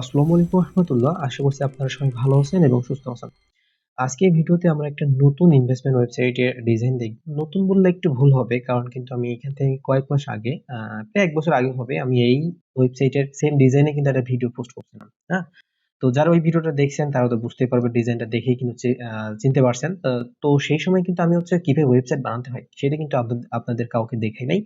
আসসালামু আলাইকুম রহমতুল্লাহ। আশা করছি আপনারা সবাই ভালো আছেন এবং সুস্থ আছেন। আজকে এই ভিডিওতে আমরা একটা নতুন ইনভেস্টমেন্ট ওয়েবসাইটের ডিজাইন দেখব। নতুন বললে একটু ভুল হবে, কারণ কিন্তু আমি এখান থেকে কয়েক মাস আগে, প্রায় ১ বছর আগে হবে, আমি এই ওয়েবসাইটের সেম ডিজাইনে কিন্তু একটা ভিডিও পোস্ট করছিলাম। হ্যাঁ? তো যারা ওই ভিডিওটা দেখছেন তারা তো বুঝতেই পারবে, ডিজাইনটা দেখেই কিন্তু চিনতে পারছেন। তো সেই সময় কিন্তু আমি কিভাবে ওয়েবসাইট বানাতে হয় সেটা কিন্তু আপনাদের কাউকে দেখাই নাই।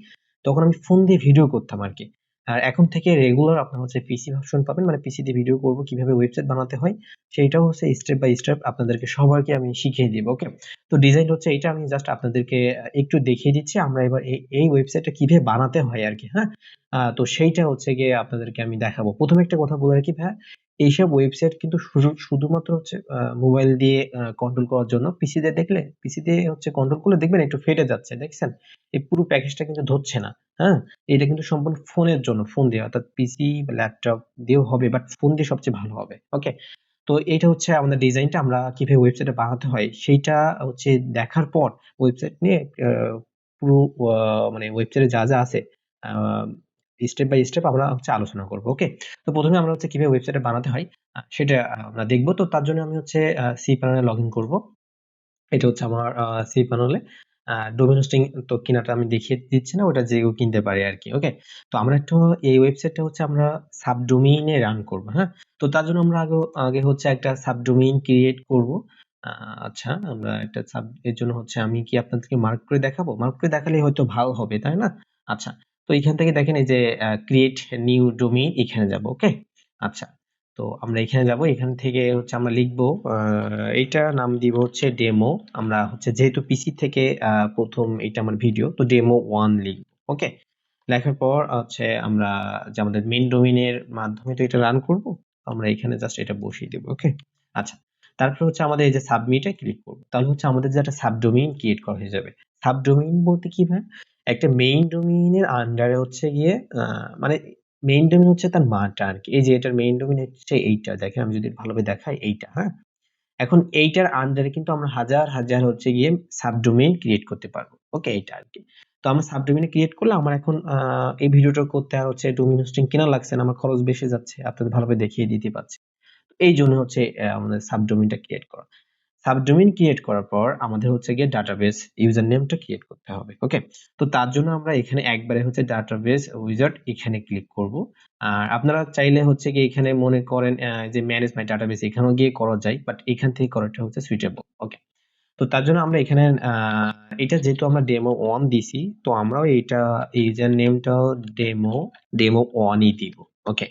তখন আমি ফোন দিয়ে ভিডিও করতাম আরকি। আর এখন থেকে রেগুলার আপনার পিসি ভার্সন পাবেন, মানে পিসি দিয়ে ভিডিও করব কিভাবে ওয়েবসাইট বানাতে হয় সেইটাও স্টেপ বাই স্টেপ আপনাদেরকে সবাইকে আমি শিখিয়ে দিব। ওকে? তো ডিজাইন এইটা, আমি জাস্ট আপনাদেরকে একটু দেখিয়ে দিচ্ছি আমরা এবার এই ওয়েবসাইটটা কিভাবে বানাতে হয় আরকি। হ্যাঁ? তো সেইটা গিয়ে আপনাদেরকে আমি দেখাবো। ১ম একটা কথা বলে রাখি ভাইয়া, এইসব ওয়েবসাইট কিন্তু শুধুমাত্র মোবাইল দিয়ে কন্ট্রোল করার জন্য। পিসি দিয়ে কন্ট্রোল করলে দেখবেন একটু ফেটে যাচ্ছে। দেখছেন? এই পুরো প্যাকেজটা কিন্তু ধরছে না। হ্যাঁ? এটা কিন্তু সম্পূর্ণ ফোনের জন্য, ফোন দিয়ে, অর্থাৎ পিসি বা ল্যাপটপ দিয়েও হবে, বাট ফোন দিয়ে সবচেয়ে ভালো হবে। ওকে? তো এইটা আমাদের ডিজাইনটা, আমরা কিভাবে ওয়েবসাইটটা বানাতে হয় সেইটা দেখার পর ওয়েবসাইট নিয়ে আ পুরো মানে ওয়েবসাইটে যা আছে আ স্টেপ বাই স্টেপ আমরা আলোচনা করব। ওকে? তো ১ম এ আমরা কিভাবে ওয়েবসাইটটা বানাতে হয় সেটা আমরা দেখব। তো তার জন্য আমি cPanel এ লগইন করব। এটা আমার cPanel এ ডোমেইন হোস্টিং তো কিনাটা আমি দেখিয়ে দিচ্ছি না, ওটা যে কেউ কিনতে পারে আরকি। ওকে? তো আমরা এই ওয়েবসাইটটা আমরা সাবডোমেইন এ রান করব। হ্যাঁ? তো তার জন্য আমরা আগে একটা সাবডোমেইন ক্রিয়েট করব। আ আচ্ছা, আমরা একটা এর জন্য আমি কি আপনাদেরকে মার্ক করে দেখাবো? মার্ক করে দেখালেই হয়তো ভালো হবে, তাই না? আচ্ছা। তো এখান থেকে দেখেন, এই যে ক্রিয়েট নিউ ডোমেইন, এখানে যাব। ওকে? আচ্ছা। তো আমরা এখানে যাব। এখান থেকে আমরা লিখব, এইটার নাম দিব ডেমো। আমরা যেহেতু পিসি থেকে ১ম এটা আমার ভিডিও, তো ডেমো 1 লিখব। ওকে? লেখার পর আমরা যে আমাদের মেইন ডোমেইনের মাধ্যমে তো এটা রান করব। আমরা এখানে জাস্ট এটা বসিয়ে দেব। ওকে? আচ্ছা। তারপর আমাদের এই যে সাবমিট এ ক্লিক করব। তাহলে আমাদের যে একটা সাবডোমেইন ক্রিয়েট করা হয়ে যাবে। সাবডোমেইন বলতে কি ভাই? একটা মেইন ডোমেইনের আন্ডারে গিয়ে মানে মেইন ডোমেইন তার মাটা আরকি। এই যে এটার মেইন ডোমেইন এইটা। দেখেন, আমি যদি ভালোভাবে দেখাই, এইটা। হ্যাঁ? এখন এইটার আন্ডারে কিন্তু আমরা হাজার গিয়ে সাবডোমেইন ক্রিয়েট করতে পারবো। ওকে? এইটা আরকি। তো আমরা সাবডোমেইন ক্রিয়েট করলে আমার এখন এই ভিডিওটা করতে আর ডোমেইন হোস্টিং কেনা লাগছে না। আমার খরচ বেশি যাচ্ছে। আপনাদের ভালোভাবে দেখিয়ে দিতে পারছি। এইজন্য আমাদের সাবডোমেইনটা ক্রিয়েট করা। সাবডোমেইন ক্রিয়েট করার পর আমাদের গিয়ে ডাটাবেস ইউজার নেমটা ক্রিয়েট করতে হবে। ওকে? তো তার জন্য আমরা এখানে একবারে ডাটাবেস উইজার্ড এখানে ক্লিক করব। আর আপনারা চাইলে গিয়ে এখানে মনে করেন যে ম্যানেজ মাই ডাটাবেস, এখানেও গিয়ে করা যায়, বাট এখান থেকে করাটা সুইটেবল। ওকে? তো তার জন্য আমরা এখানে এটা যেহেতু আমরা ডেমো 1 দিছি, তো আমরাও এইটা ইউজার নেমটাও ডেমো 1 ই দিব। ওকে?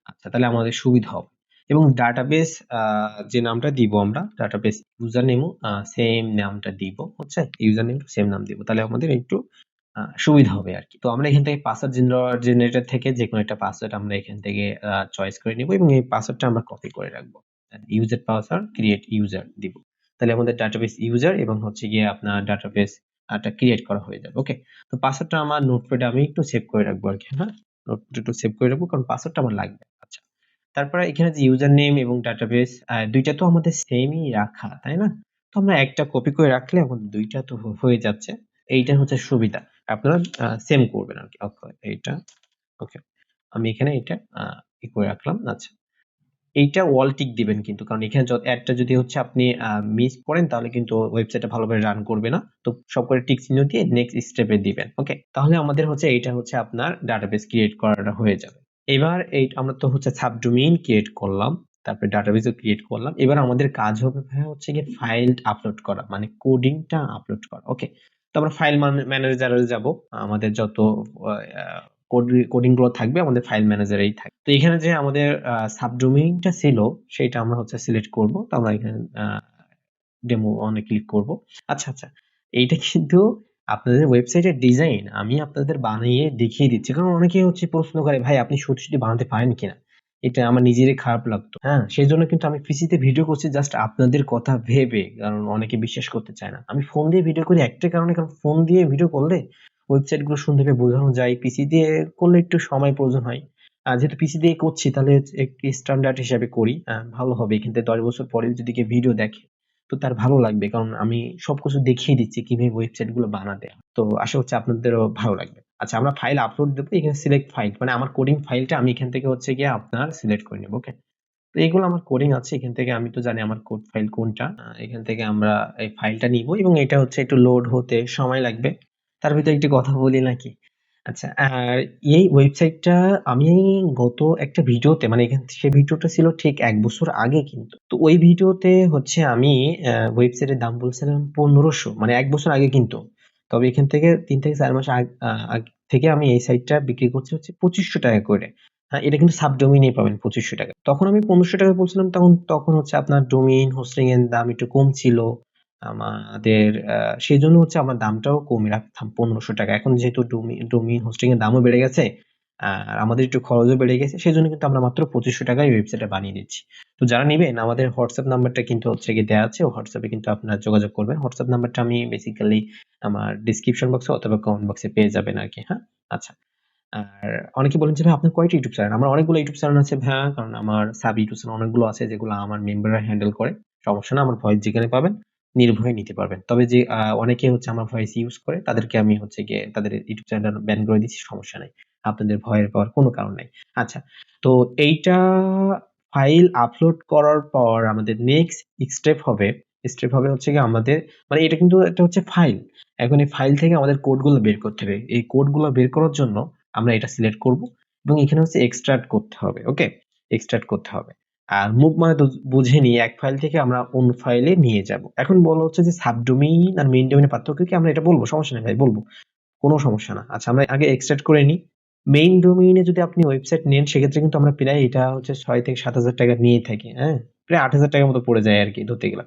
আচ্ছা, তাহলে আমাদের সুবিধা হবে। এবং ডাটাবেস যে নামটা দিব, আমরা ডাটাবেস ইউজার নেমও সেম নামটা দিব। ইউজার নেম সেম নাম দিব। তাহলে আমাদের একটু সুবিধা হবে আরকি। তো আমরা এখান থেকে পাসওয়ার্ড জেনারেটর থেকে যেকোনো একটা পাসওয়ার্ড আমরা এখান থেকে চয়েস করে নিব এবং এই পাসওয়ার্ডটা আমরা কপি করে রাখবো। ইউজার পাসওয়ার্ড ক্রিয়েট ইউজার দিব। তাহলে আমাদের ডাটাবেস ইউজার এবং গিয়ে আপনার ডাটাবেস টা ক্রিয়েট করা হয়ে যাবে। ওকে? তো পাসওয়ার্ডটা আমার নোটপ্যাডে আমি একটু সেভ করে রাখবো আরকি। হ্যাঁ? নোটপ্যাডে একটু সেভ করে রাখবো, কারণ পাসওয়ার্ডটা আমার লাগবে। আচ্ছা। তারপরে এখানে যে ইউজার নেম এবং ডাটাবেস ২ টা তো আমাদের সেমই রাখা, তাই না? তো আমরা একটা কপি করে রাখলে আমাদের ২ টা তো হয়ে যাচ্ছে। এইটা সুবিধা। আপনারা সেম করবেন আরকি। ওকে, এইটা। ওকে। আমি এখানে এটা করে রাখলাম। আচ্ছা। এইটা ওয়াল টিক দিবেন কিন্তু, কারণ এখানে একটা যদি আপনি মিস করেন, তাহলে কিন্তু ওয়েবসাইটটা ভালোভাবে রান করবে না। তো সব করে টিক চিহ্ন দিয়ে নেক্সট স্টেপে দিবেন। ওকে? তাহলে আমাদের এইটা আপনার ডাটাবেস ক্রিয়েট করাটা হয়ে যাবে। এবার আমরা তো সাবডোমেইন ক্রিয়েট করলাম। তারপরে ডাটাবেসও ক্রিয়েট করলাম। এবার আমাদের কাজ হবে ভাইয়া গিয়ে ফাইল আপলোড করা। মানে কোডিংটা আপলোড করা। ওকে? তো আমরা ফাইল ম্যানেজারে যাব। আমাদের যত আ কোডিং গুলো থাকবে আমাদের ফাইল ম্যানেজারেই থাকবে। তো এখানে যে আমাদের সাবডোমেইনটা ছিল সেটা আমরা সিলেক্ট করব। তো আমরা এখানে ডেমো অন এ ক্লিক করব। আচ্ছা। এইটা কিন্তু আপনাদের ওয়েবসাইটের ডিজাইন আমি আপনাদের বানিয়ে দেখিয়ে দিচ্ছি। কারণ অনেকেই প্রশ্ন করে, ভাই আপনি সত্যি বানাতে পারেন কিনা? এটা আমার নিজেরই খারাপ লাগতো। হ্যাঁ? সেজন্য কিন্তু আমি পিসিতে ভিডিও করছি জাস্ট আপনাদের কথা ভেবে। কারণ অনেকে বিশ্বাস করতে চায় না। আমি ফোন দিয়ে ভিডিও করি একটাই কারণে, কারণ ফোন দিয়ে ভিডিও করলে ওয়েবসাইট গুলো সুন্দরভাবে বোঝানো যায়। পিসি দিয়ে করলে একটু সময় প্রয়োজন হয়। যেহেতু পিসি দিয়ে করছি, তাহলে একটু স্ট্যান্ডার্ড হিসাবে করি। ভালো হবে। এখান থেকে ১০ বছর পরেও যদি কেউ ভিডিও দেখে, তো তার ভালো লাগবে। কারণ আমি সবকিছু দেখিয়ে দিচ্ছি কিভাবে ওয়েবসাইট গুলো বানাতে হয়। তো আশা করছি আপনাদেরও ভালো লাগবে। আচ্ছা, আমরা ফাইল আপলোড দেব। এখানে সিলেক্ট ফাইল, মানে আমার কোডিং ফাইলটা আমি এখান থেকে গিয়ে আপনার সিলেক্ট করে নেব। ওকে? তো এগুলো আমার কোডিং আছে, এখান থেকে আমি তো জানি আমার কোড ফাইল কোনটা। এখান থেকে আমরা এই ফাইলটা নিব এবং এটা হচ্ছে একটু লোড হতে সময় লাগবে। তার ভিতরে একটু কথা বলি নাকি? আচ্ছা, আর এই ওয়েবসাইটটা আমি গত একটা ভিডিওতে, মানে এখান সে ভিডিওটা ছিল ঠিক ১ বছর আগে কিন্তু। তো ওই ভিডিওতে হচ্ছে আমি ওয়েবসাইটের দাম বলছিলাম ১৫০০, মানে ১ বছর আগে কিন্তু। তবে এখান থেকে ৩ থেকে ৪ মাস আগ থেকে আমি এই সাইটটা বিক্রি করছি হচ্ছে ৳২৫০০ করে। হ্যাঁ, এটা কিন্তু সাবডোমেইনেই পাবেন ৳২৫০০। তখন আমি ৳১৫০০ বলছিলাম, তখন হচ্ছে আপনার ডোমেইন হোস্টিং এর দাম একটু কম ছিল। আমাদের সেজন্য হচ্ছে আমার দামটাও কমে রাখতাম ৳১৫০০। এখন যেহেতু ডোমেইন হোস্টিং এর দামও বেড়ে গেছে, আর আমাদের একটু খরচও বেড়ে গেছে, সেজন্য কিন্তু আমরা মাত্র ৳২৫০০ ওয়েবসাইটটা বানিয়ে দিচ্ছি। তো যারা নিবেন, আমাদের হোয়াটসঅ্যাপ নাম্বারটা কিন্তু হচ্ছে গিয়ে দেয়া আছে। হোয়াটসঅ্যাপে কিন্তু আপনারা যোগাযোগ করবেন। হোয়াটসঅ্যাপ নাম্বারটা আমি বেসিক্যালি আমার ডেসক্রিপশন বক্সে অথবা কমেন্ট বক্সে পেয়ে যাবেন আরকি। হ্যাঁ? আচ্ছা। আর অনেকে বলেন যে, "ভাই আপনার কয়টা ইউটিউব চ্যানেল?" আমার অনেকগুলো ইউটিউব চ্যানেল আছে ভাইয়া। কারণ আমার সাব ইউটিউব চ্যানেল অনেকগুলো আছে যেগুলো আমার মেম্বাররা হ্যান্ডেল করে। সমস্যা না, আমার ভয়েস যেখানে পাবেন নির্ভয়ে নিতে পারবেন। তবে যে অনেকে হচ্ছে আমার ভয়েস ইউজ করে তাদেরকে আমি হচ্ছে গিয়ে তাদের ইউটিউব চ্যানেলটা ব্যান করে দিচ্ছি, সমস্যা নাই। আপনাদের ভয়ের পাওয়ার কোনো কারণ নাই। আচ্ছা, তো এইটা ফাইল আপলোড করার পর আমাদের নেক্সট স্টেপ হবে হচ্ছে গিয়ে আমাদের, মানে এটা কিন্তু একটা হচ্ছে ফাইল। এখন এই ফাইল থেকে আমাদের কোডগুলো বের করতে হবে। এই কোডগুলো বের করার জন্য আমরা এটা সিলেক্ট করব এবং এখানে হচ্ছে এক্সট্রাক্ট করতে হবে। ওকে? এক্সট্রাক্ট করতে হবে। আর মুভ মানে তো বুঝেনি, এক ফাইল থেকে আমরা অন্য ফাইলে নিয়ে যাব। এখন বলা হচ্ছে যে সাবডোমেইন আর মেইন ডোমেইনের পার্থক্য কি? আমরা এটা বলব, সমস্যা নেই ভাই, বলব। কোনো সমস্যা না। আচ্ছা, আমরা আগে এক্সট্রাক্ট করে নিই। মেইন ডোমেইনে যদি আপনি ওয়েবসাইট নেন সেক্ষেত্রে কিন্তু আমরা প্রায় এটা হচ্ছে ৬ থেকে ৭,০০০ টাকা নিয়ে থাকি। হ্যাঁ? প্রায় ৮,০০০ টাকার মতো পড়ে যায় আরকি ধরতে গেলে।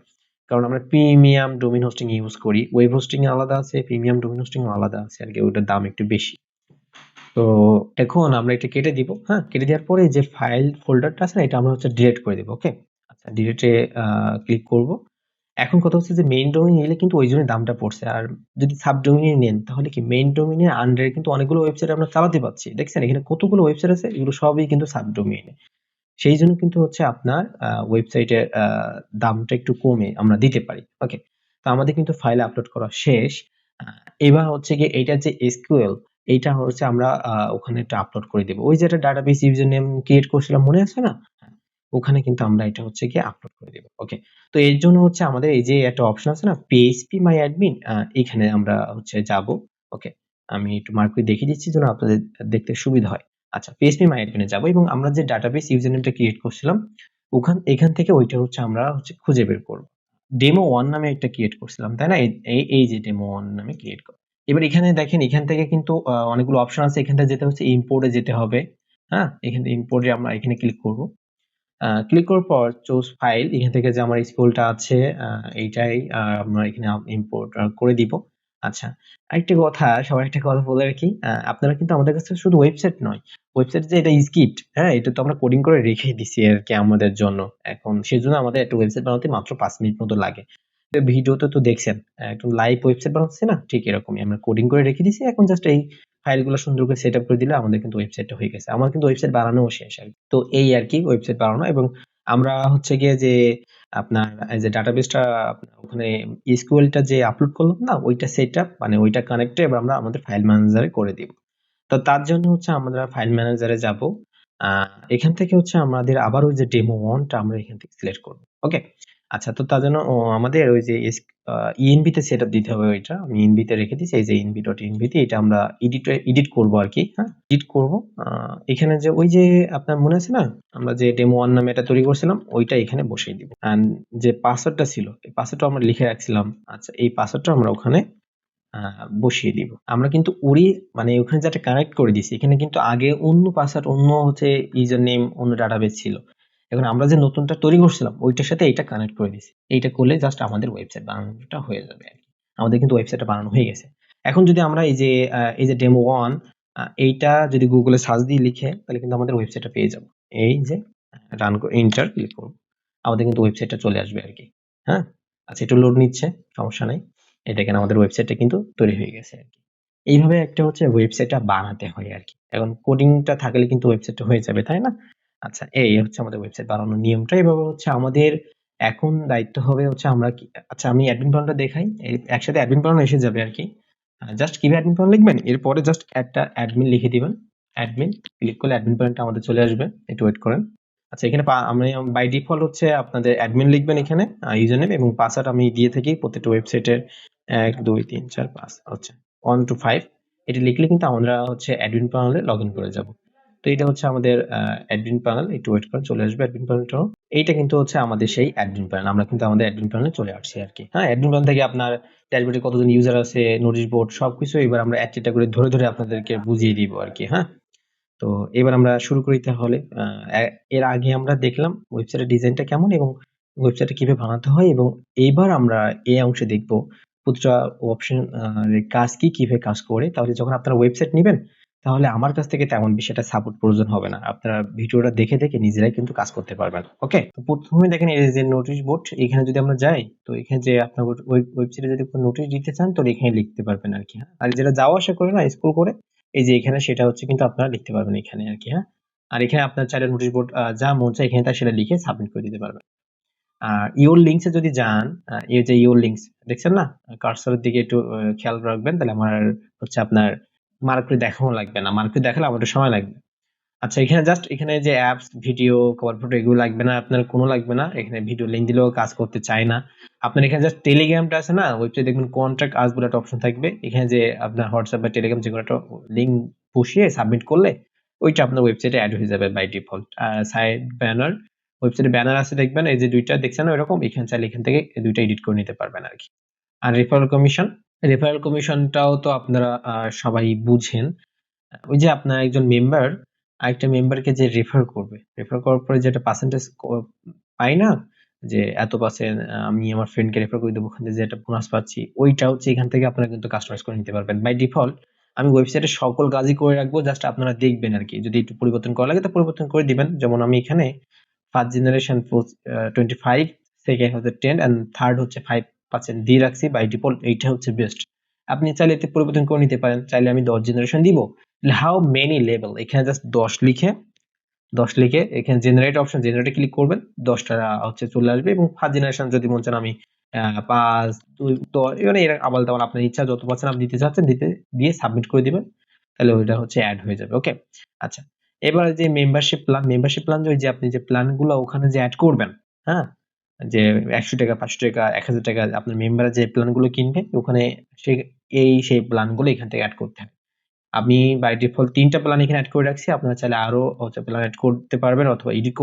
কারণ আমরা প্রিমিয়াম ডোমেইন হোস্টিং ইউজ করি। ওয়েব হোস্টিং এ আলাদা আছে, প্রিমিয়াম ডোমেইন হোস্টিং এও আলাদা আছে আরকি। ওটার দাম একটু বেশি। তো এখন আমরা এটা কেটে দিব। হ্যাঁ? কেটে দেওয়ার পরে যে ফাইল ফোল্ডারটা আছে না, এটা আমরা হচ্ছে ডিলিট করে দিব। ওকে? আচ্ছা, ডিলিটে ক্লিক করব। এখন কথা হচ্ছে যে মেইন ডোমেইন নিলে কিন্তু ওই জন্যই দামটা পড়ছে। আর যদি সাব ডোমেইন নেন তাহলে কি মেইন ডোমেইনের আন্ডারে কিন্তু অনেকগুলো ওয়েবসাইট আমরা চালাতে পারছি। দেখছেন এখানে কতগুলো ওয়েবসাইট আছে? এগুলো সবই কিন্তু সাব ডোমেইনে। সেই জন্য কিন্তু হচ্ছে আপনার ওয়েবসাইটের দামটা একটু কমে আমরা দিতে পারি। ওকে? তো আমাদের কিন্তু ফাইল আপলোড করা শেষ। আ এবার হচ্ছে গিয়ে এইটার যে SQL, এইটা হচ্ছে আমরা ওখানে একটা আপলোড করে দেব। ওই যে একটা ডাটাবেস ইউজার নেম ক্রিয়েট করছিলাম, মনে আছে না? হ্যাঁ, ওখানে কিন্তু আমরা এটা হচ্ছে গিয়ে আপলোড করে দেব। ওকে? তো এর জন্য হচ্ছে আমাদের এই যে একটা অপশন আছে না phpMyAdmin, এখানে আমরা হচ্ছে যাব। ওকে? আমি একটু মার্ক করে দেখিয়ে দিচ্ছি যেন আপনাদের দেখতে সুবিধা হয়। আচ্ছা, phpMyAdmin এ যাবো এবং আমরা যে ডাটাবেস ইউজার নেমটা ক্রিয়েট করছিলাম এখান থেকে ওইটা হচ্ছে আমরা হচ্ছে খুঁজে বের করব। demo1 নামে একটা ক্রিয়েট করছিলাম, তাই না? এই যে demo1 নামে ক্রিয়েট করা। এবার এখানে দেখেন, এখান থেকে কিন্তু অনেকগুলো অপশন আছে। এখান থেকে যেতে হচ্ছে ইম্পোর্ট এ যেতে হবে। হ্যাঁ? এখান থেকে ইম্পোর্ট এ আমরা এখানে ক্লিক করব। ক্লিক করার পর চুজ ফাইল, এখান থেকে যে আমার স্কুলটা আছে এইটাই আমরা এখানে ইম্পোর্ট করে দিব। আচ্ছা, আরেকটা কথা, সবার একটা কথা বলে রাখি, আপনারা কিন্তু আমাদের কাছে শুধু ওয়েবসাইট নয়, ওয়েবসাইট যে এটা স্ক্রিপ্ট, হ্যাঁ, এটা তো আমরা কোডিং করে রেখে দিছি আরকি আমাদের জন্য। এখন সেজন্য আমাদের একটা ওয়েবসাইট বানাতে মাত্র ৫ মিনিট মতো লাগে। তো ভিডিওতে তো দেখছেন একদম লাইভ ওয়েবসাইট বানাচ্ছে না? ঠিক এরকমই আমরা কোডিং করে রেখে দিছি। এখন জাস্ট এই ফাইলগুলো সুন্দর করে সেটআপ করে দিলে আমাদের কিন্তু ওয়েবসাইটটা হয়ে গেছে। আমার কিন্তু ওয়েবসাইট বানানোও শেষ আরকি। তো এই আরকি ওয়েবসাইট বানানো, এবং আমরা হচ্ছে গিয়ে যে আপনার এই যে ডাটাবেসটা ওখানে SQL টা যে আপলোড করলাম না, ওইটা সেটআপ, মানে ওইটা কানেক্টে এবার আমরা আমাদের ফাইল ম্যানেজারে করে দিব। তো তার জন্য হচ্ছে আমরা ফাইল ম্যানেজারে যাব। আ এখান থেকে হচ্ছে আমাদের আবার ওই যে demo1 টা আমরা এখান থেকে সিলেক্ট করব। ওকে? আচ্ছা, তো তার জন্য আমাদের ওই যে env তে সেটআপ দিতে হবে ওইটা। আমি env তে রেখে দিয়েছি। এই যে env.env তে এটা আমরা এডিট করব আরকি। হ্যাঁ? এডিট করব। আ এখানে যে ওই যে আপনার মনে আছে না? আমরা যে demo1 নামে এটা তৈরি করছিলাম, ওইটা এখানে বসিয়ে দিব। অ্যান্ড যে পাসওয়ার্ডটা ছিল, এই পাসওয়ার্ডটা আমরা লিখে রাখছিলাম। আচ্ছা, এই পাসওয়ার্ডটা আমরা ওখানে আ বসিয়ে দিব। আমরা কিন্তু মানে ওখানে যেটা কানেক্ট করে দিছি, এখানে কিন্তু আগে অন্য পাসওয়ার্ড, অন্য হচ্ছে ইউজার নেম, অন্য ডাটাবেস ছিল। এখন আমরা যে নতুনটা তৈরি করছিলাম ওইটার সাথে এইটা কানেক্ট করে দিছি। এইটা করলে জাস্ট আমাদের ওয়েবসাইট বানানোটা হয়ে যাবে আরকি। আমাদের কিন্তু ওয়েবসাইটটা বানানো হয়ে গেছে। এখন যদি আমরা এই যে demo1, এইটা যদি গুগলে সার্চ দিয়ে লিখে তাহলে কিন্তু আমাদের ওয়েবসাইটটা পেয়ে যাব। এই যে রান এন্টার ক্লিক করব। আমাদের কিন্তু ওয়েবসাইটটা চলে আসবে আরকি। হ্যাঁ? আচ্ছা, একটু লোড নিচ্ছে, সমস্যা নাই। এই দেখেন আমাদের ওয়েবসাইটটা কিন্তু তৈরি হয়ে গেছে আরকি। এইভাবে একটা হচ্ছে ওয়েবসাইটটা বানাতে হয় আরকি। এখন কোডিংটা থাকলে কিন্তু ওয়েবসাইটটা হয়ে যাবে, তাই না? আচ্ছা, এই হচ্ছে আমাদের ওয়েবসাইট বানানোর নিয়মটা। এভাবে হচ্ছে আমাদের এখন দায়িত্ব হবে হচ্ছে আমরা কি, আচ্ছা আমি অ্যাডমিন প্যানেলটা দেখাই। একসাথে অ্যাডমিন প্যানেল এসে যাবে আরকি। জাস্ট কিভাবে অ্যাডমিন প্যানেল লিখবেন? এরপরে জাস্ট একটা অ্যাডমিন লিখে দিবেন। অ্যাডমিন ক্লিক করলে অ্যাডমিন প্যানেলটা আমাদের চলে আসবে। একটু ওয়েট করেন। আচ্ছা, এখানে আমি বাই ডিফল্ট হচ্ছে আপনাদের অ্যাডমিন লিখবেন এখানে, ইউজার নেম এবং পাসওয়ার্ড আমি দিয়ে থাকি প্রত্যেকটা ওয়েবসাইটের 1 2 3 4 5 হচ্ছে 1 to 5। এটি লিখলে কিন্তু আমরা হচ্ছে অ্যাডমিন প্যানেলে লগ ইন করে যাব। তো এটা হচ্ছে আমাদের অ্যাডমিন প্যানেল, একটু ওয়েট করেন, চলে আসবে অ্যাডমিন প্যানেলটাও। এইটা কিন্তু হচ্ছে আমাদের সেই অ্যাডমিন প্যানেল, আমরা কিন্তু আমাদের অ্যাডমিন প্যানেলে চলে আসছি আর কি। হ্যাঁ, অ্যাডমিন প্যানেল থেকে আপনার ড্যাশবোর্ডে কতজন ইউজার আছে, নোটিশ বোর্ড সবকিছু এবার আমরা একটা করে ধরে ধরে আপনাদেরকে বুঝিয়ে দিব আর কি। হ্যাঁ, তো এবার আমরা শুরু করি তাহলে। এর আগে আমরা দেখলাম ওয়েবসাইটের ডিজাইনটা কেমন এবং ওয়েবসাইটটা কিভাবে বানাতে হয়, এবং এইবার আমরা এই অংশে দেখব প্রতিটা অপশন কাজ কি, কিভাবে কাজ করে। তাহলে যখন আপনারা ওয়েবসাইট নেবেন তাহলে আমার কাছ থেকে তেমন বেশি একটা সাপোর্ট প্রয়োজন হবে না, আপনারা ভিডিওটা দেখে দেখে নিজেরাই কিন্তু কাজ করতে পারবেন। ওকে, তো প্রথমে দেখেন এই যে নোটিশ বোর্ড, এখানে যদি আমরা যাই তো এখানে যে আপনার ওয়েবসাইটে যদি কোনো নোটিশ দিতে চান তো এখানে লিখতে পারবেন আর কি। হ্যাঁ, আর যেটা যাওয়া আসা করে না স্ক্রল করে এই যে এখানে, সেটা হচ্ছে কিন্তু আপনারা লিখতে পারবেন এখানে আর কি। হ্যাঁ, আর এখানে আপনার চাইলে নোটিশ বোর্ড যা মন চায় এখানে তা সেটা লিখে সাবমিট করে দিতে পারবেন। আর ইওর লিঙ্কসে যদি যান, এই যে ইওর লিঙ্কস দেখছেন না, কার্সরের দিকে একটু খেয়াল রাখবেন, তাহলে আমার হচ্ছে আপনার মার্ক করে দেখানো লাগবে না, মার্ক করে দেখালে আমার একটু সময় লাগবে। আচ্ছা, এখানে জাস্ট এখানে যে অ্যাপস, ভিডিও, কভার ফটো এগুলো লাগবে না, আপনার কোনো লাগবে না। এখানে ভিডিও লিঙ্ক দিলেও কাজ করতে চায় না। আপনার এখানে জাস্ট টেলিগ্রামটা আছে না, ওয়েবসাইটে দেখবেন কন্ট্যাক্ট আস বলে একটা অপশন থাকবে। এখানে যে আপনার হোয়াটসঅ্যাপ বা টেলিগ্রাম যে কোনো একটা লিঙ্ক বসিয়ে সাবমিট করলে ওইটা আপনার ওয়েবসাইটে অ্যাড হয়ে যাবে বাই ডিফল্ট। সাইড ব্যানার, ওয়েবসাইটে ব্যানার আছে দেখবেন, এই যে দুইটা দেখছেন না এরকম, এখানে চাইলে এখান থেকে এই দুইটা এডিট করে নিতে পারবেন আর কি। আর রেফারেল কমিশন, রেফারেল কমিশনটাও তো আপনারা সবাই বুঝেন। ওই যে আপনার একজন মেম্বার আরেকটা মেম্বারকে যে রেফার করবে, রেফার করার পরে যেটা পার্সেন্টেজ পাই না, যে এত পার্সেন্ট আমি আমার ফ্রেন্ডকে রেফার করে দেবো, ওখান থেকে যে একটা বোনাস পাচ্ছি, ওইটা হচ্ছে এখান থেকে আপনারা কিন্তু কাস্টমাইজ করে নিতে পারবেন। বাই ডিফল্ট আমি ওয়েবসাইটে সকল কাজই করে রাখবো, জাস্ট আপনারা দেখবেন আর কি, যদি একটু পরিবর্তন করা লাগে তো পরিবর্তন করে দিবেন। যেমন আমি এখানে ফার্স্ট জেনারেশন 25, সেকেন্ড হচ্ছে 10 এন্ড থার্ড হচ্ছে 5% দিয়ে রাখছি বাই ডিফল্ট, এইটা হচ্ছে বেস্ট। আপনি চাইলে এতে পরিবর্তন করে নিতে পারেন, চাইলে আমি 10 জেনারেশন দিব, হাউ মেনি লেভেল এখানে জাস্ট 10 লিখে এখানে জেনারেট অপশন, জেনারেটে ক্লিক করবেন, 10টা হচ্ছে চলে আসবে। এবং ফার্স্ট জেনারেশন যদি মন চান আমি 5 2 10 মানে এর আবাল তাবাল আপনার ইচ্ছা যত পার্সেন্ট আপনি দিতে চাচ্ছেন দিতে দিয়ে সাবমিট করে দিবেন, তাহলে ওইটা হচ্ছে অ্যাড হয়ে যাবে। ওকে, আচ্ছা, এবার যে মেম্বারশিপ প্ল্যান ওই যে আপনি যে প্ল্যানগুলো ওখানে যে অ্যাড করবেন, হ্যাঁ, যে 100 টাকা 500 টাকা 1000 টাকা আপনার মেম্বার যে প্ল্যানগুলো কিনবে ওখানে সে সেই প্ল্যানগুলো এখান থেকে অ্যাড করতে হবে। আমি বাই ডিফল্ট 3টা প্ল্যান এখানে অ্যাড করে রাখছি, আপনারা চাইলে আরো হচ্ছে প্ল্যান অ্যাড করতে পারবেন, অথবা এডিট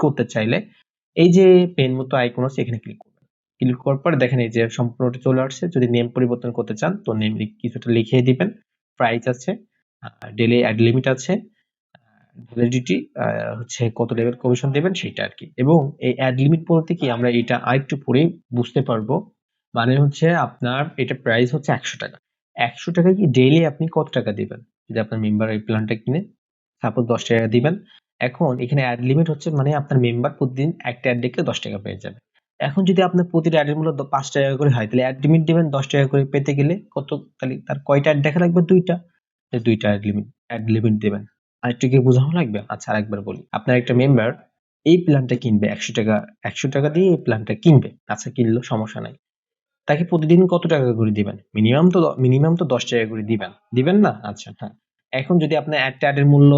করতে চাইলে এই যে পেন মতো আইকন আছে এখানে ক্লিক করবেন। ক্লিক করার পর দেখেন এই যে সম্পূর্ণটা চলে আসছে। যদি নেম পরিবর্তন করতে চান তো নেম কিছুটা লিখিয়ে দিবেন, প্রাইস আছে, ডেইলি অ্যাড লিমিট আছে, ভ্যালিডিটি হচ্ছে কত লেভেল কমিশন দেবেন সেটা আর কি। এবং এই অ্যাড লিমিট বলতে কি আমরা এটা আরেকটু পরে বুঝতে পারবো। মানে হচ্ছে আপনার এটা প্রাইস হচ্ছে 100 টাকা। 100 টাকা কি ডেইলি আপনি কত টাকা দিবেন? যদি আপনার মেম্বার এই প্ল্যানটা কিনে সাপোজ 10 টাকা দিবেন। এখন এখানে অ্যাড লিমিট হচ্ছে মানে আপনার মেম্বার প্রতিদিন একটা অ্যাড দেখলে 10 টাকা পেয়ে যাবে। এখন যদি আপনার প্রতিটা অ্যাডের মূল্য 5 টাকা করে হয় তাহলে অ্যাড লিমিট দিবেন 10 টাকা করে পেতে গেলে কত, তাহলে তার কয়টা অ্যাড দেখা লাগবে? 2টা। দুইটা অ্যাড লিমিট দেবেন। আরেকটু কি বোঝানো লাগবে? আচ্ছা, আরেকবার বলি। আপনার একটা মেম্বার এই প্ল্যানটা কিনবে 100 টাকা দিয়ে এই প্ল্যানটা কিনবে। আচ্ছা, কিনলো সমস্যা নাই। তাকে প্রতিদিন কত টাকা করে দিবেন? মিনিমাম তো 10 টাকা করে দিবেন। দিবেন না? আচ্ছা, হ্যাঁ। এখন যদি আপনার একটা অ্যাডের মূল্য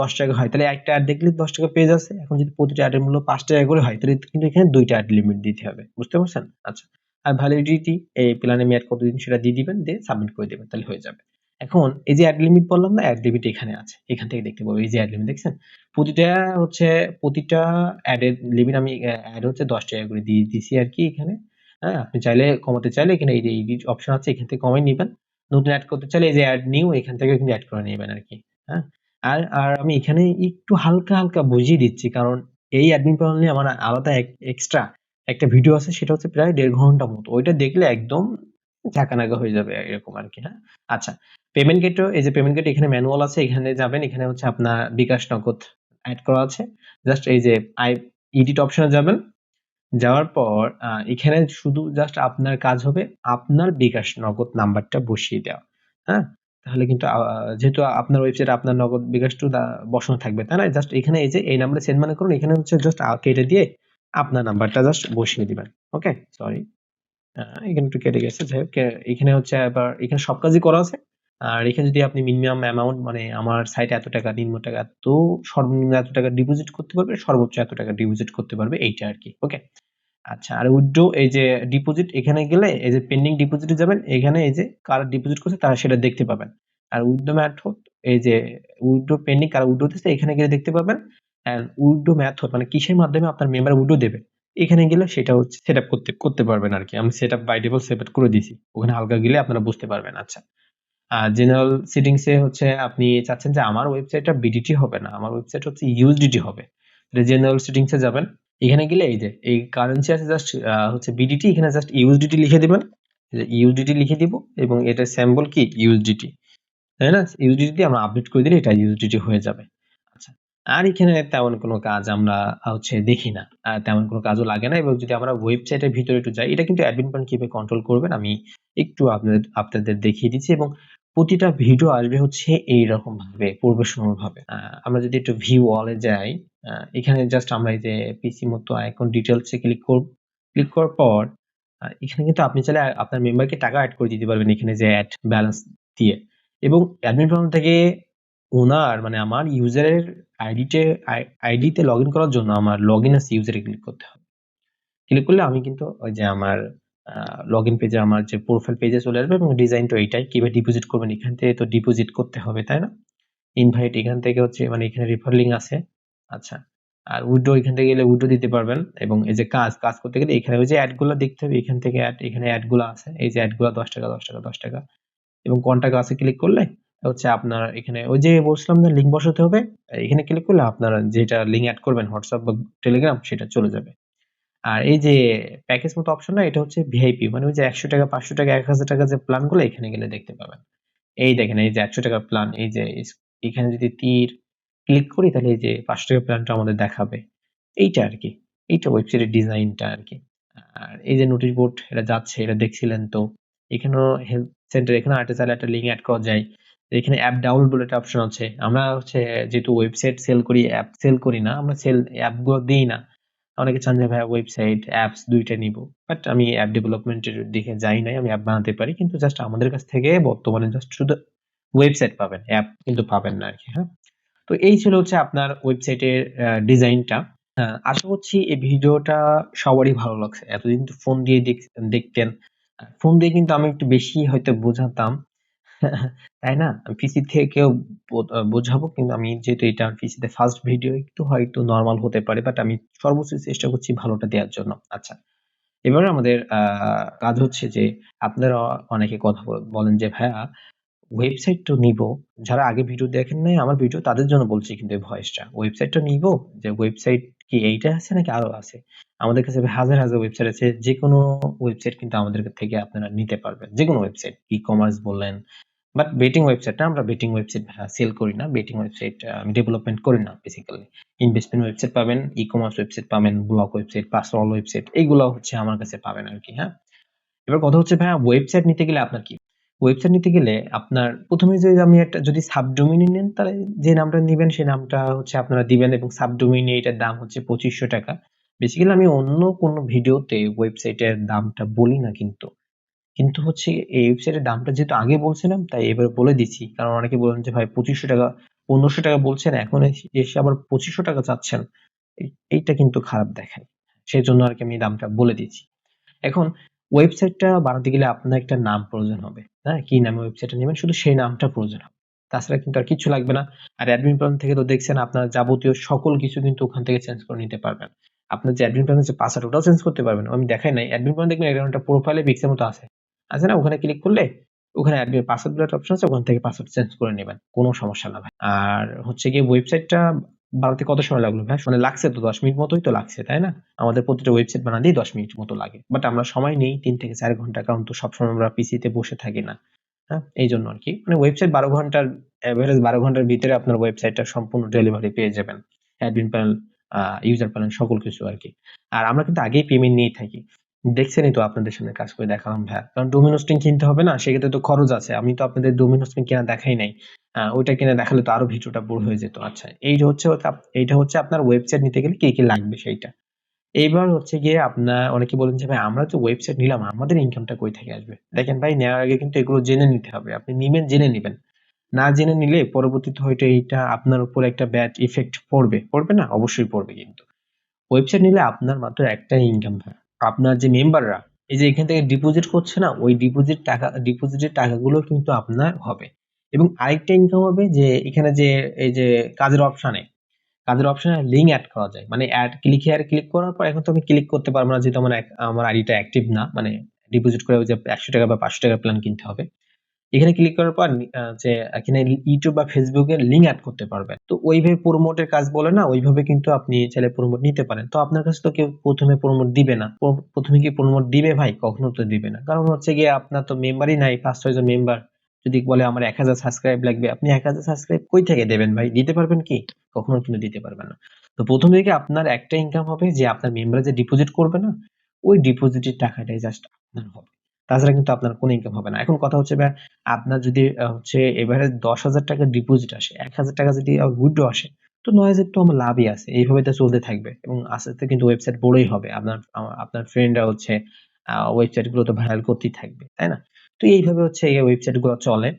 10 টাকা হয় তাহলে একটা অ্যাড দেখলে 10 টাকা পেয়ে যাচ্ছে। এখন যদি প্রতিটা অ্যাডের মূল্য 5 টাকা করে হয় তাহলে কিন্তু এখানে 2টা অ্যাড লিমিট দিতে হবে। বুঝতে পারছেন? আচ্ছা। আর ভ্যালিডিটি এই প্ল্যানের মেয়াদ কতদিন সেটা দিয়ে দিবেন, দিয়ে সাবমিট করে দিবেন, তাহলে হয়ে যাবে। এখন এই যে অ্যাড লিমিট বললাম না, অ্যাড লিমিট এখানে আছে। এখান থেকে দেখতে পাবো এই যে অ্যাড লিমিট দেখছেন? প্রতিটা প্রতিটা অ্যাডের লিমিট আমি অ্যাড হচ্ছে 10 টাকা করে দিয়ে দিছি আরকি এখানে। হ্যাঁ, আপনি চাইলে কমাতে চাইলে এখানে এই যে এডিট অপশন আছে এখান থেকে কমায় নিবেন। নতুন এড করতে চাইলে এই যে এড নিউ এখান থেকে কিন্তু এড করে নিবেন আরকি। হ্যাঁ? আর আমি এখানে একটু হালকা, হালকা বুঝিয়ে দিচ্ছি কারণ এই অ্যাডমিন প্যানেল নিয়ে আমার আলাদা এক্সট্রা একটা ভিডিও আছে, সেটা হচ্ছে প্রায় 1.5 ঘন্টা মতো। ওইটা দেখলে একদম ঝাঁকানাকা হয়ে যাবে এরকম আরকি। হ্যাঁ? আচ্ছা, পেমেন্ট গেটও এই যে পেমেন্ট গেট এখানে ম্যানুয়াল আছে, এখানে যাবেন, এখানে হচ্ছে আপনার বিকাশ নগদ এড করা আছে। জাস্ট এই যে এডিট অপশনে যাবেন, যাওয়ার পর এখানে শুধু জাস্ট আপনার কাজ হবে আপনার বিকাশ নগদ নাম্বারটা বসিয়ে দেওয়া। হ্যাঁ, তাহলে কিন্তু যেহেতু আপনার ওয়েবসাইটে আপনার নগদ বিকাশটা বসানো থাকবে তাই না, জাস্ট এখানে এই যে এই নাম্বারে সেন্ড মানি করুন, এখানে হচ্ছে জাস্ট কেটে দিয়ে আপনার নাম্বারটা জাস্ট বসিয়ে দিবেন। ওকে, সরি, এখানে একটু কেটে গেছে, যাই হোক। এখানে হচ্ছে আবার এখানে সব কাজই করা আছে, আর এখানে যদি আপনি মিনিমাম অ্যামাউন্ট মানে আমার সাইটে এত টাকা, নিম্ন টাকা, তো সর্বনিম্ন এত টাকা ডিপোজিট করতে পারবে, সর্বোচ্চ এত টাকা ডিপোজিট করতে পারবে, এইটা আর কি। ওকে, আচ্ছা। আর উইথড্র, এই যে ডিপোজিট, এখানে গেলে এই যে পেন্ডিং ডিপোজিটে যাবেন, এখানে এই যে কারা ডিপোজিট করছে তারা সেটা দেখতে পাবেন। আর উইথড্র মেথড, এই যে উইথড্র পেন্ডিং কারা উইথড্র দিচ্ছে এখানে গেলে দেখতে পাবেন। এন্ড উইথড্র মেথড মানে কিসের মাধ্যমে আপনার মেম্বার উইথড্র দেবে, এখানে গেলে সেটা হচ্ছে সেটআপ করতে পারবেন আর কি। আমি সেটআপ বাই ডিফল্ট সেট করে দিয়েছি, ওখানে হালকা গেলে আপনারা বুঝতে পারবেন। আচ্ছা, জেনারেল সেটিংসে হচ্ছে আপনি চাচ্ছেন যে আমার ওয়েবসাইটটা বিডিটি হবে না, আমার ওয়েবসাইট হচ্ছে ইউএসডিটি হবে, জেনারেল সেটিংসে যাবেন। এখানে গেলে এই যে এই কারেন্সি আছে জাস্ট হচ্ছে বিডিটি, এখানে জাস্ট ইউএসডিটি লিখে দিবেন, ইউএসডিটি লিখে দিব, এবং এটা সিম্বল কি ইউএসডিটি, তাই না? ইউএসডিটি দিয়ে আমরা আপডেট করে দিলে এটা ইউএসডিটি হয়ে যাবে। আচ্ছা, আর এখানে তেমন কোনো কাজ আমরা হচ্ছে দেখি না, তেমন কোনো কাজও লাগে না। এবং যদি আমরা ওয়েবসাইটের ভিতরে একটু যাই, এটা কিন্তু অ্যাডমিন প্যানেল কিভাবে কন্ট্রোল করবেন আমি একটু আপনাদের দেখিয়ে দিচ্ছি। এবং প্রতিটা ভিডিও আসবে হচ্ছে এইরকম ভাবে, প্রফেশনাল ভাবে। আমরা যদি একটু ভিউ অলে যাই, এখানে জাস্ট আমরা এই যে পিসি মতো আইকন ডিটেলসে ক্লিক করব। ক্লিক করার পর এখানে কিন্তু আপনি চাইলে আপনার মেম্বারকে টাকা অ্যাড করে দিতে পারবেন, এখানে যে অ্যাড ব্যালেন্স দিয়ে। এবং অ্যাডমিন প্যানেল থেকে ওনার মানে আমার ইউজারের আইডিতে লগ ইন করার জন্য আমার লগ ইন আছে ইউজারে ক্লিক করতে হবে। ক্লিক করলে আমি কিন্তু ওই যে আমার লগ ইন পেজে, আমার যে প্রোফাইল পেজে চলে আসবে। এবং ডিজাইন তো এইটাই, কিভাবে ডিপোজিট করবেন, এখান থেকে তো ডিপোজিট করতে হবে, তাই না? ইনভাইট এখান থেকে হচ্ছে মানে এখানে রেফার লিঙ্ক আছে। আচ্ছা, আর উইথড্র এখান থেকে গেলে উইথড্র দিতে পারবেন। এবং এই যে কাজ করতে গেলে এখানে ওই যে অ্যাড গুলো দেখতে হবে, এখান থেকে অ্যাড, এখানে অ্যাড গুলো আছে, এই যে অ্যাড গুলো 10 টাকা 10 টাকা 10 টাকা। এবং কন্টাক্ট আছে ক্লিক করলে হচ্ছে আপনার এখানে ওই যে বলছিলাম না লিঙ্ক বসাতে হবে, এখানে ক্লিক করলে আপনারা যেটা লিঙ্ক অ্যাড করবেন হোয়াটসঅ্যাপ বা টেলিগ্রাম সেটা চলে যাবে। আর এই যে প্যাকেজ মতো অপশন না, এটা হচ্ছে ভিআইপি, মানে ওই যে 100 টাকা 500 টাকা 1000 টাকা যে প্ল্যান গুলো এখানে গেলে দেখতে পাবেন। এই দেখেন এই যে 100 টাকার প্ল্যান, এই যে এখানে যদি তীর ক্লিক করি তাহলে এই যে 500 টাকা প্ল্যানটা আমাদের দেখাবে। এইটা আর কি, এইটা ওয়েবসাইটের ডিজাইনটা আর কি। আর এই যে নোটিশ বোর্ড এটা যাচ্ছে, এটা দেখছিলেন তো। এখানেও হেল্প সেন্টার, এখানে আরেকটা চাইলে একটা লিঙ্ক অ্যাড করা যায়। এখানে অ্যাপ ডাউনলোড বলে একটা অপশন আছে। আমরা হচ্ছে যেহেতু ওয়েবসাইট সেল করি, অ্যাপ সেল করি না, আমরা অ্যাপ গুলো দিই না। অনেকে চান যে ভাই ওয়েবসাইট অ্যাপস দুইটা নিব, বাট আমি অ্যাপ ডেভেলপমেন্টের দিকে যাই নাই, আমি অ্যাপ বানাতে পারি, কিন্তু জাস্ট আমাদের কাছ থেকে বর্তমানে জাস্ট শুধু ওয়েবসাইট পাবেন, অ্যাপ কিন্তু পাবেন না আরকি। হ্যাঁ, তো এই ছিল হচ্ছে আপনার ওয়েবসাইটের ডিজাইনটা। আশা করছি এই ভিডিওটা সবারই ভালো লাগছে। এতদিন তো ফোন দিয়ে দেখতেন, ফোন দিয়ে কিন্তু আমি একটু বেশি হয়তো বোঝাতাম তাই না? পিসি থেকেও বোঝাবো, কিন্তু আমি যেহেতু এটা পিসিতে ফার্স্ট ভিডিও, একটু হয়তো নরমাল হতে পারে, বাট আমি সর্বোচ্চ চেষ্টা করছি ভালোটা দেওয়ার জন্য। আচ্ছা, এবারে আমাদের কাজ হচ্ছে যে আপনারা অনেকে কথা বলেন যে ভাইয়া ওয়েবসাইট তো নিবো, যারা আগে ভিডিও দেখেন নাই আমার ভিডিও তাদের জন্য বলছি কিন্তু এই ভয়েসটা। ওয়েবসাইট তো নিবো, যে ওয়েবসাইট কি এইটা আছে নাকি আরো আছে? আমাদের কাছে হাজার হাজার ওয়েবসাইট আছে, যেকোনো ওয়েবসাইট কিন্তু আমাদের থেকে আপনারা নিতে পারবেন, যেকোনো ওয়েবসাইট, ই কমার্স বললেন। বাট বেটিং ওয়েবসাইট না, আমরা বেটিং ওয়েবসাইট সেল করি না, বেটিং ওয়েবসাইট আমি ডেভেলপমেন্ট করি না বেসিক্যালি। ইনভেস্টমেন্ট ওয়েবসাইট পাবেন, ই কমার্স ওয়েবসাইট পাবেন, ব্লগ ওয়েবসাইট, পার্সোনাল ওয়েবসাইট, এগুলো হচ্ছে আমার কাছে পাবেন আর কি। হ্যাঁ, এবার কথা হচ্ছে ভাইয়া ওয়েবসাইট নিতে গেলে আপনার কি, ওয়েবসাইট নিতে গেলে আপনার প্রথমে যে আমি একটা যদি সাবডোমেইন নেন, তাহলে যে নামটা নিবেন সেই নামটা হচ্ছে আপনারা দিবেন, এবং সাবডোমেইনে এটার দাম হচ্ছে 2500 টাকা। বেসিক্যালি আমি অন্য কোনো ভিডিওতে ওয়েবসাইটের দামটা বলি না, কিন্তু কিন্তু হচ্ছে এই ওয়েবসাইটের দামটা যেহেতু আগে বলছিলাম তাই এবার বলে দিচ্ছি, কারণ অনেকে বলেন যে ভাই 2500 টাকা 1500 টাকা বলছেন, এখন এসে আবার 2500 টাকা চাচ্ছেন, এইটা কিন্তু খারাপ দেখায়। সেই জন্য আর কি আমি দামটা বলে দিচ্ছি। এখন ওয়েবসাইটটা বানাতে গেলে আপনার একটা নাম প্রয়োজন হবে। হ্যাঁ, কি নামে ওয়েবসাইটটা নেবেন শুধু সেই নামটা প্রয়োজন হবে, তাছাড়া কিন্তু আর কিছু লাগবে না। আর অ্যাডমিন প্যানেল থেকে তো দেখছেন আপনার যাবতীয় সকল কিছু কিন্তু ওখান থেকে চেঞ্জ করে নিতে পারবেন। আপনার যে অ্যাডমিন প্যানেল যে পাসওয়ার্ড ওটাও চেঞ্জ করতে পারবেন, আমি দেখাই নাই। অ্যাডমিন প্যানেল দেখবেন এরকম একটা প্রোফাইলে পিক্সের মতো আছে, আছে না? ওখানে ক্লিক করলে ওখানে অ্যাডমিন পাসওয়ার্ড বলে একটা অপশন আছে, ওখান থেকে পাসওয়ার্ড চেঞ্জ করে নেবেন, কোনো সমস্যা না ভাই। আর হচ্ছে গিয়ে ওয়েবসাইটটা বানাতে কত সময় লাগলো ভাই? মানে লাগছে তো 10 মিনিট মতোই তো লাগছে, তাই না? আমাদের প্রতিটা ওয়েবসাইট বানাতেই 10 মিনিট মতো লাগে, বাট আমরা সময় নেই 3 থেকে 4 ঘন্টা, কারণ তো সবসময় আমরা পিসিতে বসে থাকি না। হ্যাঁ, এই জন্য আর কি, মানে ওয়েবসাইট 12 ঘন্টার এভারেজ 12 ঘন্টার ভিতরে আপনার ওয়েবসাইটটা সম্পূর্ণ ডেলিভারি পেয়ে যাবেন, অ্যাডমিন প্যানেল, ইউজার প্যানেল সকল কিছু আর কি। আর আমরা কিন্তু আগেই পেমেন্ট নিয়ে থাকি, দেখছেনই তো, আপনাদের সামনে কাজ করে দেখালাম ভাইয়া, কারণ ডোমেন হোস্টিং কিনতে হবে না, সেক্ষেত্রে তো খরচ আছে। আমি তো আপনাদের ডোমেন হোস্টিং কেনা দেখাই নাই, ওইটা কিনে দেখালে তো আরো ভিডিওটা বোর হয়ে যেত। আচ্ছা, এইটা হচ্ছে আপনার ওয়েবসাইট নিতে গেলে কি কি লাগবে সেইটা। এইবার হচ্ছে গিয়ে আপনার অনেকে বলেন যে ভাই আমরা তো ওয়েবসাইট নিলাম, আমাদের ইনকামটা কই থেকে আসবে? দেখেন ভাই, নেওয়ার আগে কিন্তু এগুলো জেনে নিতে হবে। আপনি নিবেন, জেনে নিবেন। না জেনে নিলে পরবর্তীতে হয়তো এইটা আপনার উপর একটা ব্যাড ইফেক্ট পড়বে। পড়বে না? অবশ্যই পড়বে কিন্তু। ওয়েবসাইট নিলে আপনার মাত্র একটাই ইনকাম হয়। আপনার যে মেম্বাররা এই যে এখান থেকে ডিপোজিট করছে না, ওই ডিপোজিটের টাকাগুলো কিন্তু আপনার হবে। এবং আরেকটা ইনকাম হবে যে এখানে যে এই যে কাজের অপশনে লিঙ্ক অ্যাড করা যায়। মানে অ্যাড ক্লিক হিয়ার ক্লিক করার পর এখন তো আমি ক্লিক করতে পারবো না, যেহেতু আমার আইডিটা অ্যাক্টিভ না। মানে ডিপোজিট করে ওই যে 100 টাকা বা 500 টাকার প্ল্যান কিনতে হবে। এখানে ক্লিক করার পর যে এখানে ইউটিউব বা ফেসবুকের লিঙ্ক অ্যাড করতে পারবেন। তো ওইভাবে প্রমোটের কাজ বলে না, ওইভাবে কিন্তু আপনি চাইলে প্রমোট নিতে পারেন। তো আপনার কাছে তো কেউ প্রথমে প্রমোট দিবে না। প্রথমে কি প্রমোট দিবে ভাই? কখনো তো দিবে না। কারণ হচ্ছে গিয়ে আপনার তো মেম্বারই নাই, 5-6 জন মেম্বার। যদি বলে আমার 1000 সাবস্ক্রাইব লাগবে, আপনি 1000 সাবস্ক্রাইব কই থেকে দেবেন ভাই? দিতে পারবেন কি? কখনো কিন্তু দিতে পারবেন না। তো প্রথম দিকে আপনার একটা ইনকাম হবে যে আপনার মেম্বার যে ডিপোজিট করবে না, ওই ডিপোজিটের টাকাটাই জাস্ট আপনার হবে। তাছাড়া কিন্তু আপনার কোনো ইনকাম হবে না। এখন কথা হচ্ছে ভাই, আপনার যদি হচ্ছে এবারে 10,000 টাকা ডিপোজিট আসে, 1,000 টাকা যদি উইথড্র আসে, তো 9,000 তো আমার লাভই আছে। এইভাবে তো চলতে থাকবে এবং আস্তে আস্তে কিন্তু ওয়েবসাইট বড়ই হবে। আপনার ফ্রেন্ডরা হচ্ছে ওয়েবসাইট গুলো তো ভাইরাল করতেই থাকবে, তাই না? তো এইভাবে হচ্ছে এই ওয়েবসাইট গুলো চলে।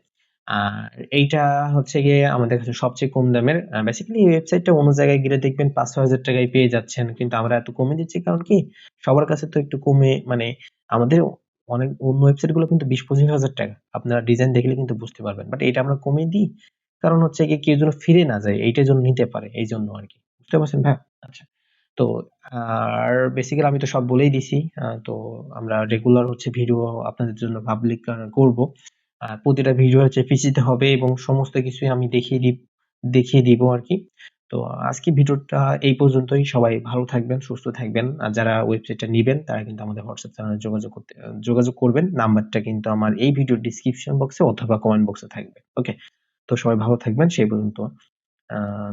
আর এইটা হচ্ছে গিয়ে আমাদের কাছে সবচেয়ে কম দামের। বেসিক্যালি এই ওয়েবসাইটটা অন্য জায়গায় গেলে দেখবেন 5-6 হাজার টাকায় পেয়ে যাচ্ছেন, কিন্তু আমরা এত কমে দিচ্ছি কারণ কি, সবার কাছে তো একটু কমে, মানে আমাদের অনেক অন্য ওয়েবসাইট গুলো কিন্তু 20-25 হাজার টাকা, আপনারা ডিজাইন দেখলে কিন্তু বুঝতে পারবেন। বাট এটা আমরা কমিয়ে দিই কারণ হচ্ছে কি, কেউ যেন ফিরে না যায়, এইটার জন্য নিতে পারে, এই জন্য আর কি। বুঝতে পারছেন ভাই? আচ্ছা। তো আর বেসিক্যালি আমি তো সব বলেই দিছি। তো আমরা রেগুলার হচ্ছে ভিডিও আপনাদের জন্য পাবলিক করব। প্রতিটা ভিডিও হচ্ছে পিসিতে হবে এবং সমস্ত কিছুই আমি দেখিয়ে দিব আর কি। তো আজকে ভিডিওটা এই পর্যন্তই। সবাই ভালো থাকবেন, সুস্থ থাকবেন। আর যারা ওয়েবসাইটটা নিবেন তারা কিন্তু আমাদের হোয়াটসঅ্যাপ চ্যানেলে যোগাযোগ করবেন। নাম্বারটা কিন্তু আমার এই ভিডিওর ডেসক্রিপশন বক্সে অথবা কমেন্ট বক্সে থাকবে। ওকে? তো সবাই ভালো থাকবেন সেই পর্যন্ত।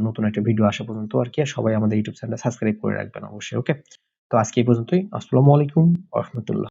নতুন একটা ভিডিও আসা পর্যন্ত আর কি। আর সবাই আমাদের ইউটিউব চ্যানেলটা সাবস্ক্রাইব করে রাখবেন অবশ্যই। ওকে? তো আজকে এই পর্যন্তই। আসসালামু আলাইকুম ওয়া রাহমাতুল্লাহ।